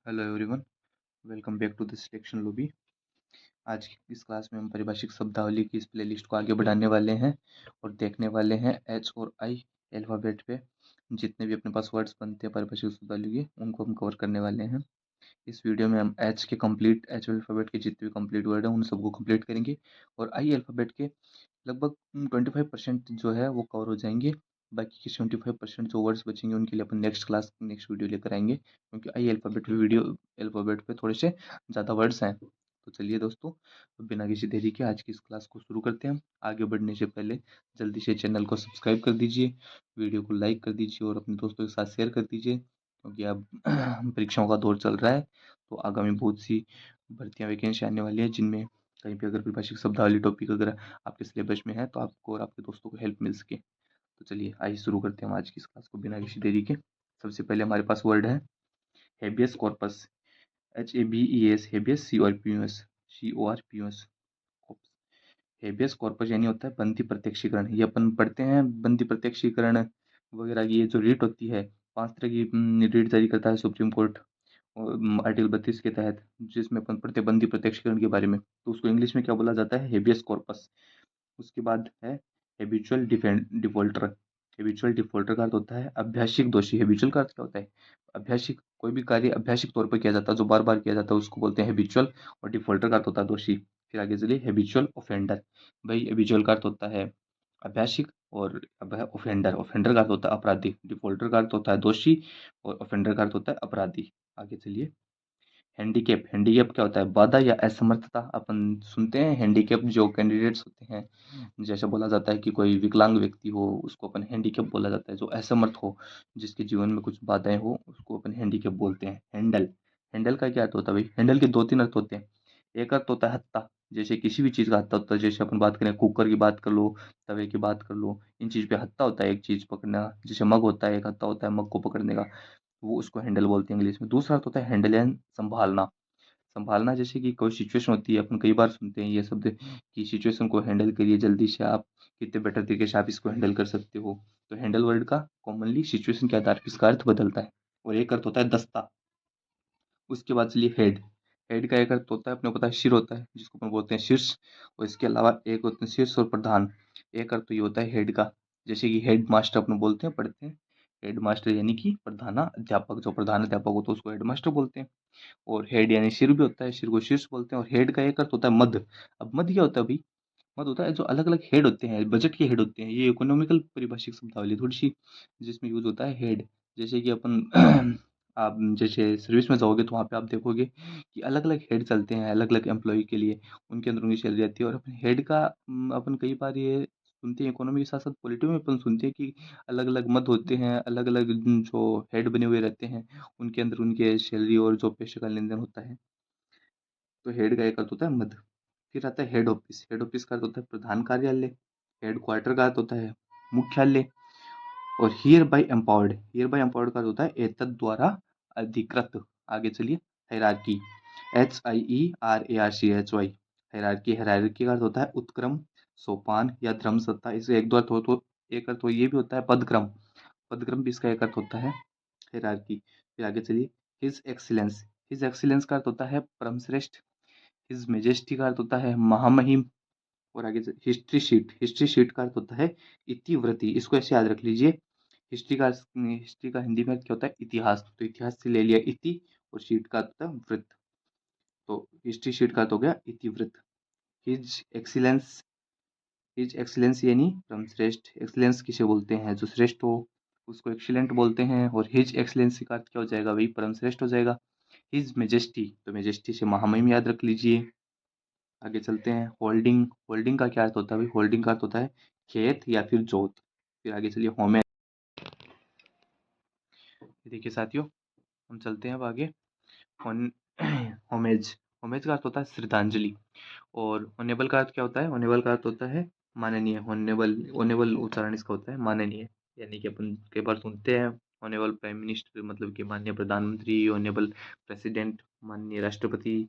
Hello everyone, welcome back to the selection lobby. आज की इस क्लास में हम परिभाषिक शब्दावली की इस प्लेलिस्ट को आगे बढ़ाने वाले हैं और देखने वाले हैं एच और आई अल्फ़ाबेट पे जितने भी अपने पास वर्ड्स बनते हैं परिभाषिक शब्दावली के उनको हम कवर करने वाले हैं। इस वीडियो में हम एच अल्फ़ाबेट के जितने भी कंप्लीट वर्ड हैं उन सबको कंप्लीट करेंगे और आई अल्फ़ाबेट के लगभग 25% जो है वो कवर हो जाएंगे। बाकी के 75% जो वर्ड्स बचेंगे उनके लिए अपन नेक्स्ट वीडियो लेकर आएंगे, क्योंकि आई अल्फ़ाबेट पे थोड़े से ज़्यादा वर्ड्स हैं। तो चलिए दोस्तों, तो बिना किसी देरी के आज की इस क्लास को शुरू करते हैं। आगे बढ़ने से पहले जल्दी से चैनल को सब्सक्राइब कर दीजिए, वीडियो को लाइक कर दीजिए और अपने दोस्तों के साथ शेयर कर दीजिए, क्योंकि अब परीक्षाओं का दौर चल रहा है। तो आगामी बहुत सी भर्तियाँ वैकेंसी आने वाली है, जिनमें कहीं पे अगर परिभाषिक शब्दावली टॉपिक अगर आपके सिलेबस में है तो आपको और आपके दोस्तों को हेल्प मिल सके। तो चलिए आइए शुरू करते हैं हम आज की इस क्लास को बिना किसी देरी के। सबसे पहले हमारे पास वर्ड है habeas corpus. HABES, habeas, CORPUS। Habeas corpus यानी होता है बंदी प्रत्यक्षीकरण। ये अपन पढ़ते हैं बंदी प्रत्यक्षीकरण वगैरह की। ये जो रीट होती है, 5 तरह की रीट जारी करता है सुप्रीम कोर्ट आर्टिकल 32 के तहत, जिसमें अपन पढ़ते हैं बंदी प्रत्यक्षीकरण के बारे में। तो उसको इंग्लिश में क्या बोला जाता है? Habeas corpus. उसके बाद है हैबिचुअल डिफॉल्टर। हैबिचुअल डिफॉल्टर का अर्थ होता है अभ्यासिक दोषी। हैबिचुअल का अर्थ क्या होता है? अभ्यासिक, कोई भी कार्य अभ्यासिक तौर पर किया जाता है, जो बार बार किया जाता है उसको बोलते हैं हैबिचुअल। और डिफॉल्टर का अर्थ होता है दोषी। फिर आगे चलिए हैबिचुअल ऑफेंडर। भाई हैबिचुअल का अर्थ होता है अभ्यासिक और अब है ऑफेंडर। ऑफेंडर का अर्थ होता है अपराधी। डिफॉल्टर का अर्थ होता है दोषी और ऑफेंडर का अर्थ होता है अपराधी। आगे चलिए, हैंडीकैप। हैंडीकैप क्या होता है? बाधा या असमर्थता। अपन सुनते हैं हैंडीकैप जो कैंडिडेट्स होते हैं, जैसे बोला जाता है कि कोई विकलांग व्यक्ति हो उसको अपन हैंडीकैप बोला जाता है। जो असमर्थ हो, जिसके जीवन में कुछ बाधाएं हो, उसको अपन हैंडीकैप बोलते हैं। हैंडल। हैंडल का क्या अर्थ होता है भाई? हैंडल के 2-3 अर्थ होते हैं। एक अर्थ होता है हत्ता, जैसे किसी भी चीज़ का हत्ता होता है। जैसे अपन बात करें कुकर की बात कर लो, तवे की बात कर लो, इन चीज़ पे हत्ता होता है एक चीज़ पकड़ना। जैसे मग होता है, एक हत्ता होता है मग को पकड़ने का, वो उसको हैंडल बोलते हैं इंग्लिश में। दूसरा अर्थ होता है हैंडल यानी संभालना। संभालना जैसे कि कोई सिचुएशन होती है, अपन कई बार सुनते हैं ये शब्द कि सिचुएशन को हैंडल करिए जल्दी से, आप कितने बेटर तरीके से आप इसको हैंडल कर सकते हो। तो हैंडल वर्ड का कॉमनली सिचुएशन के आधार पर इसका अर्थ बदलता है। और एक अर्थ होता है दस्ता। उसके बाद चलिए हेड। हेड का एक अर्थ होता है, अपने को पता है सिर होता है, जिसको अपन बोलते हैं शीर्ष। और इसके अलावा एक होते हैं शीर्ष और प्रधान। एक अर्थ तो ये होता है हेड का, जैसे कि हेड मास्टर अपन बोलते हैं, पढ़ते हैं। हेड मास्टर यानी कि प्रधान अध्यापक, जो प्रधान अध्यापक होता है उसको हेड मास्टर बोलते हैं। और हेड यानी सिर भी होता है, सिर को शीर्ष बोलते हैं। और हेड का एक अर्थ होता है मद। अब मद क्या होता है भाई? मद होता है जो अलग अलग हेड होते हैं, बजट के हेड होते हैं। ये इकोनॉमिकल परिभाषिक शब्दावली थोड़ी सी जिसमें यूज होता है हेड। जैसे कि अपन आप जैसे सर्विस में जाओगे तो वहाँ पे आप देखोगे कि अलग अलग हेड चलते हैं अलग अलग एम्प्लॉय के लिए, उनके अंदर उनकी सैलरी आती है। और अपने हेड का अपन कई बार ये सुनते हैं इकोनॉमी के साथ साथ पॉलिटी में अपन सुनते हैं कि अलग अलग मद होते हैं, अलग अलग जो हेड बने हुए रहते हैं उनके अंदर उनके सैलरी और जो पैसे का लेन देन होता है। तो हेड का एक अर्थ होता है मद। फिर आता है हेड ऑफिस। हेड ऑफिस का अर्थ होता है प्रधान कार्यालय। हेड क्वार्टर का अर्थ होता है मुख्यालय। और हियर बाय एम्पावर्ड का अर्थ होता है एतद द्वारा अधिकृत। आगे चलिए, हायरार्की। HIERARCHY। हायरार्की का अर्थ होता है उत्क्रम, सोपान या धर्म सत्ता। इसे एक दो अर्थ हो तो एक अर्थ हो ये भी होता है पदक्रम। पदक्रम भी इसका एक अर्थ होता है हायरार्की। फिर आगे चलिए, हिज एक्सीलेंस। हिज एक्सीलेंस का अर्थ होता है परमश्रेष्ठ। हिज मेजेस्टी का अर्थ होता है महामहिम। और आगे हिस्ट्री शीट। हिस्ट्री शीट का अर्थ होता है इतिवृत्ति। इसको ऐसे याद रख लीजिए, हिस्ट्री का हिंदी में क्या होता है? इतिहास। तो इतिहास से ले लिया इति, और शीट का अर्थ होता है वृत्त। तो हिस्ट्री शीट का अर्थ हो गया इतिवृत्त। His excellence. हिज एक्सीलेंस यानी परमश्रेष्ठ। एक्सीलेंस किसे बोलते हैं? जो श्रेष्ठ हो उसको एक्सीलेंट बोलते हैं। और हिज एक्सीलेंस का अर्थ क्या हो जाएगा भाई? परमश्रेष्ठ हो जाएगा। हिज मेजेस्टी, तो मेजेस्टी से महामहिम याद रख लीजिए। आगे चलते हैं, होल्डिंग। होल्डिंग का क्या अर्थ होता है भाई? होल्डिंग का अर्थ होता है खेत या फिर जोत। फिर आगे चलिए, होमेज। देखिए साथियों, हम चलते हैं अब आगे। होमेज। होमेज का अर्थ होता है श्रद्धांजलि। और ऑनेबल का अर्थ क्या होता है? ऑनेबल का अर्थ होता है माननीय। ऑनेबल, ऑनेबल उच्चारण इसका होता है माननीय। यानी कि अपन कई बार सुनते हैं ऑनेबल प्राइम मिनिस्टर, मतलब कि माननीय प्रधानमंत्री, ऑनेबल प्रेसिडेंट, माननीय राष्ट्रपति।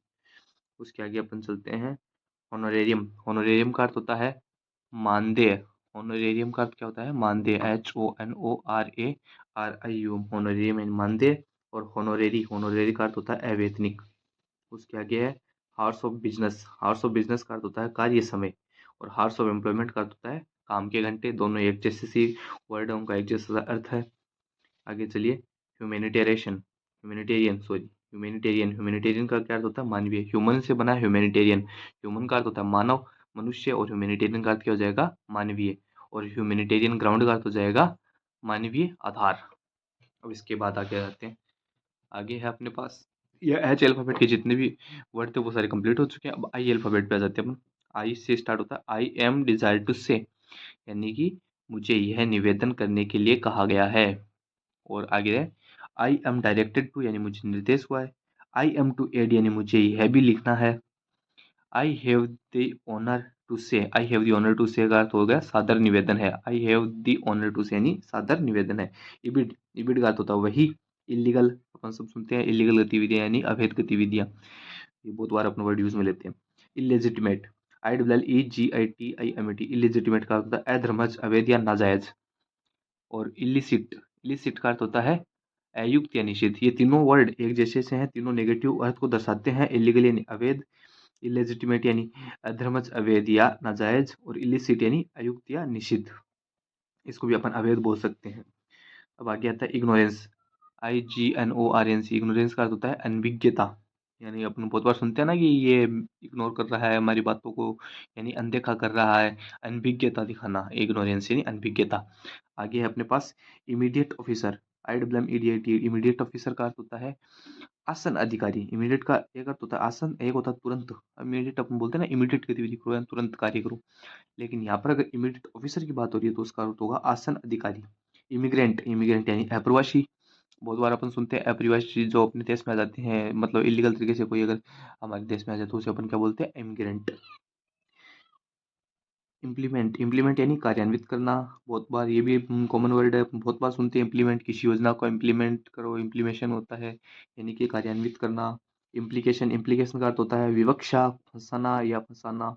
उसके आगे अपन चलते हैं, ऑनोरेरियम। ऑनोरेरियम का अर्थ होता है मानदेय। ऑनोरेरियम का अर्थ क्या होता है? मानदेय। HONORARIUM। ऑनोरेरियम यानी मानदेय। और होनोरेरी, होनोरेरी का अर्थ होता है अवैतनिक। उसके आगे है horse of business, horse of business का अर्थ होता है कार्य समय, और हार्स ऑफ एम्प्लॉयमेंट का अर्थ होता है काम के घंटे। दोनों एक जैसे सी वर्ड है, उनका एक जैसा अर्थ है। आगे चलिए, ह्यूमैनिटेरियन, ह्यूमैनिटेरियन का क्या अर्थ होता है मानवीय। ह्यूमन से बना ह्यूमैनिटेरियन, ह्यूमन का अर्थ होता है मानव, मनुष्य, और ह्यूमैनिटेरियन का अर्थ क्या हो जाएगा मानवीय, और ह्यूमैनिटेरियन ग्राउंड का अर्थ हो जाएगा मानवीय आधार। अब इसके बाद आगे आते हैं, आगे है अपने पास ये एच अल्फाबेट के जितने भी वर्ड थे वो सारे कंप्लीट हो चुके हैं। अब आई अल्फाबेट पे आ जाते हैं अपन। आई से स्टार्ट होता है I am desire to say, यानी कि मुझे यह निवेदन करने के लिए कहा गया है। और आगे है आई एम डायरेक्टेड टू, यानी मुझे निर्देश हुआ है। आई एम टू एड, यानी मुझे यह भी लिखना है। I have the honour to say, I have the honour to say का अर्थ हो गया सादर निवेदन है। I have the honour to say यानी सादर निवेदन है। इबिड, इबिड का अर्थ होता है वही, इलीगल, अपन सब सुनते हैं इलीगल गतिविधियां यानी अवैध गतिविधियां, ये बहुत बार अपना वर्ड यूज में लेते हैं। Illegitimate, I W L E G I T I M A T, illegitimate का अर्थ होता है अधर्मज, अवैध या नाजायज। और इलिसिट, इलिसिट का अर्थ होता है अयुक्त या निषिद्ध। ये तीनों वर्ड एक जैसे से हैं, तीनों नेगेटिव अर्थ को दर्शाते हैं। इलीगल यानी अवैध, इलेजिटिमेट यानी अधर्मज, अवैध या नाजायज, और इलिसिट यानी अयुक्त या निषिद्ध, इसको भी अपन अवैध बोल सकते हैं। अब आगे आता है ignorance, I G N O R N C, ignorance का अर्थ होता है अनभिज्ञता, यानी अपन बहुत बार सुनते हैं ना कि ये इग्नोर कर रहा है हमारी बातों को, यानी अनदेखा कर रहा है, अनभिज्ञता दिखाना, इग्नोरेंस यानी अनभिज्ञता। आगे है अपने पास immediate officer, I W M idiot, immediate officer का अर्थ होता है आसन अधिकारी। इमीडिएट का एक अर्थ होता है आसन, एक होता है तुरंत। इमीडिएट अपन बोलते हैं ना इमीडिएट गतिविधि करो, तुरंत कार्य करो, लेकिन यहाँ पर अगर इमीडिएट ऑफिसर की बात हो रही है तो उसका अर्थ होगा आसन अधिकारी। इमिग्रेंट, इमिग्रेंट यानी अप्रवासी, बहुत बार अपन सुनते हैं अप्रवासी जो अपने देश में आ जाते हैं, मतलब इलीगल तरीके से कोई अगर हमारे देश में आ जाए तो उसे अपन क्या बोलते हैं इमिग्रेंट। इम्प्लीमेंट, इम्प्लीमेंट यानी कार्यान्वित करना, बहुत बार ये भी कॉमन वर्ड है, बहुत बार सुनते हैं इम्प्लीमेंट, किसी योजना को इम्प्लीमेंट करो, इम्प्लीमेशन होता है यानी कि कार्यान्वित करना। इम्प्लीकेशन, इम्प्लीकेशन का अर्थ होता है विवक्षा, फंसाना या फंसाना।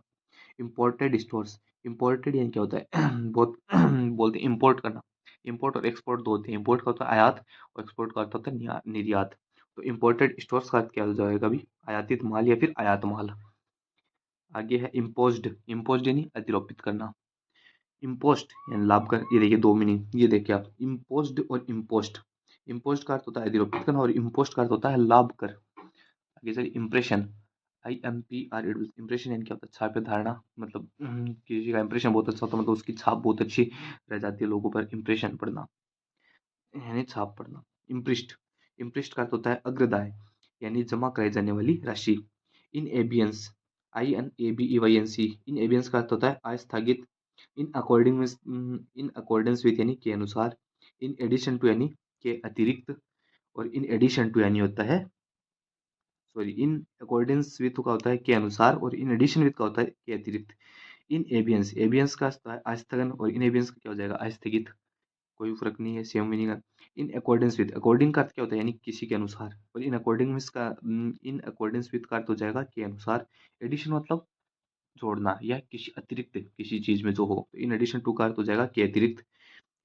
इम्पोर्टेड स्टोर्स, इम्पोर्टेड यानी क्या होता है बहुत बोलते हैं इम्पोर्ट करना। इम्पोर्ट और एक्सपोर्ट दो होते हैं, इम्पोर्ट का होता है आयात और एक्सपोर्ट का अर्थ होता है निर्यात। तो इम्पोर्टेड स्टोर्स का अर्थ क्या हो जाएगा अभी, आयातित माल या फिर आयात माल। आगे है इम्पोज्ड, इम्पोज्ड यानी अधिरोपित करना। इम्पोस्ट यानी लाभ कर, ये देखिए दो मीनिंग, ये देखिए आप इम्पोज्ड और इम्पोस्ट। इम्पोस्ट का अर्थ होता है अधिरोपित करना और इम्पोस्ट का अर्थ होता है लाभ कर। आगे चलिए impression, I am P R impression यानी क्या होता है छाप धारणा, मतलब किसी का इम्प्रेशन बहुत अच्छा होता है, मतलब उसकी छाप बहुत अच्छी रह जाती है लोगों पर, इम्प्रेशन पड़ना यानी छाप पड़ना। इम्प्रिस्ट, इम्प्रिस्ट का अर्थ होता है अग्रदाय यानी जमा कराई जाने वाली राशि। In abeyance, I N A B E Y N C, in abeyance का अर्थ होता है आस्थगित। In according, in accordance with यानी के अनुसार। इन एडिशन टू यानी के अतिरिक्त, और इन एडिशन टू यानी होता है, सॉरी, इन अकॉर्डेंस विथ का होता है के अनुसार, और इन एडिशन विथ का होता है के अतिरिक्त। इन एबियंस, एबियंस का आस्थगन, और इन एबियंस का क्या हो जाएगा आस्थगित, कोई फर्क नहीं है, सेम मीनिंग है। इन अकॉर्डेंस विथ, अकॉर्डिंग का अर्थ क्या होता है यानी किसी के अनुसार, और इन अकॉर्डिंग का, इन अकॉर्डेंस विथ का अर्थ हो जाएगा के अनुसार। एडिशन मतलब जोड़ना या किसी अतिरिक्त किसी चीज में जो हो, इन एडिशन टू का अर्थ हो जाएगा के अतिरिक्त।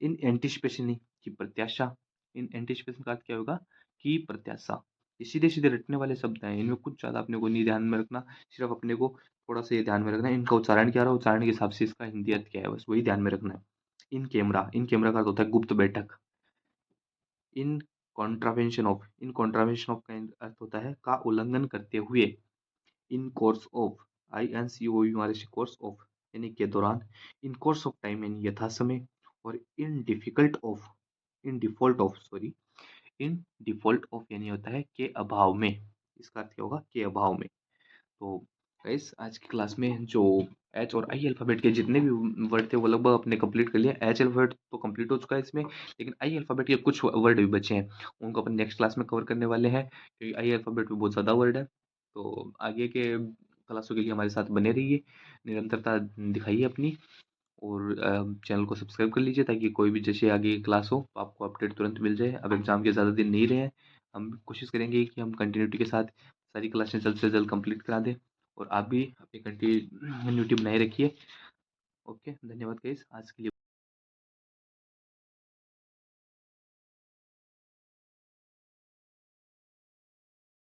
इन एंटिसिपेशन की प्रत्याशा, इन एंटिसिपेशन का अर्थ क्या होगा की प्रत्याशा। ये सीधे सीधे रटने वाले शब्द हैं, इनमें कुछ ज्यादा अपने को नहीं ध्यान में रखना, सिर्फ अपने को थोड़ा सा ये ध्यान में रखना है इनका उच्चारण क्या रहा है, उच्चारण के हिसाब से इसका हिंदी अर्थ क्या है, बस वही ध्यान में रखना है। इन कैमरा, इन कैमरा का अर्थ होता है गुप्त बैठक। In contravention of, in contravention of का अर्थ होता है का उल्लंघन करते हुए। In course of, I N C O U R S, course of यानी के दौरान। इन कोर्स ऑफ टाइम यानी यथा समय। और इन difficult of, in default of, sorry, in default of यानी होता है के अभाव में, इसका अर्थ क्या होगा के अभाव में। तो गाइस आज की क्लास में जो एच और आई अल्फ़ाबेट के जितने भी वर्ड थे वो लगभग अपने कंप्लीट कर लिए। एच अल्फ़ाबेट तो कंप्लीट हो चुका है इसमें, लेकिन आई अल्फ़ाबेट के कुछ वर्ड भी बचे हैं, उनको अपन नेक्स्ट क्लास में कवर करने वाले हैं, क्योंकि आई अल्फ़ाबेट में बहुत ज़्यादा वर्ड है। तो आगे के क्लासों के लिए हमारे साथ बने रहिए, निरंतरता दिखाइए अपनी, और चैनल को सब्सक्राइब कर लीजिए ताकि कोई भी जैसे आगे क्लास हो तो आपको अपडेट तुरंत मिल जाए। अब एग्ज़ाम के ज़्यादा दिन नहीं रहे हैं, हम कोशिश करेंगे कि हम कंटिन्यूटी के साथ सारी क्लासें जल्द से जल्द कंप्लीट करा दें, और आप भी अपनी कंटिन्यूटी बनाए रखिए। ओके, धन्यवाद गाइस आज के लिए।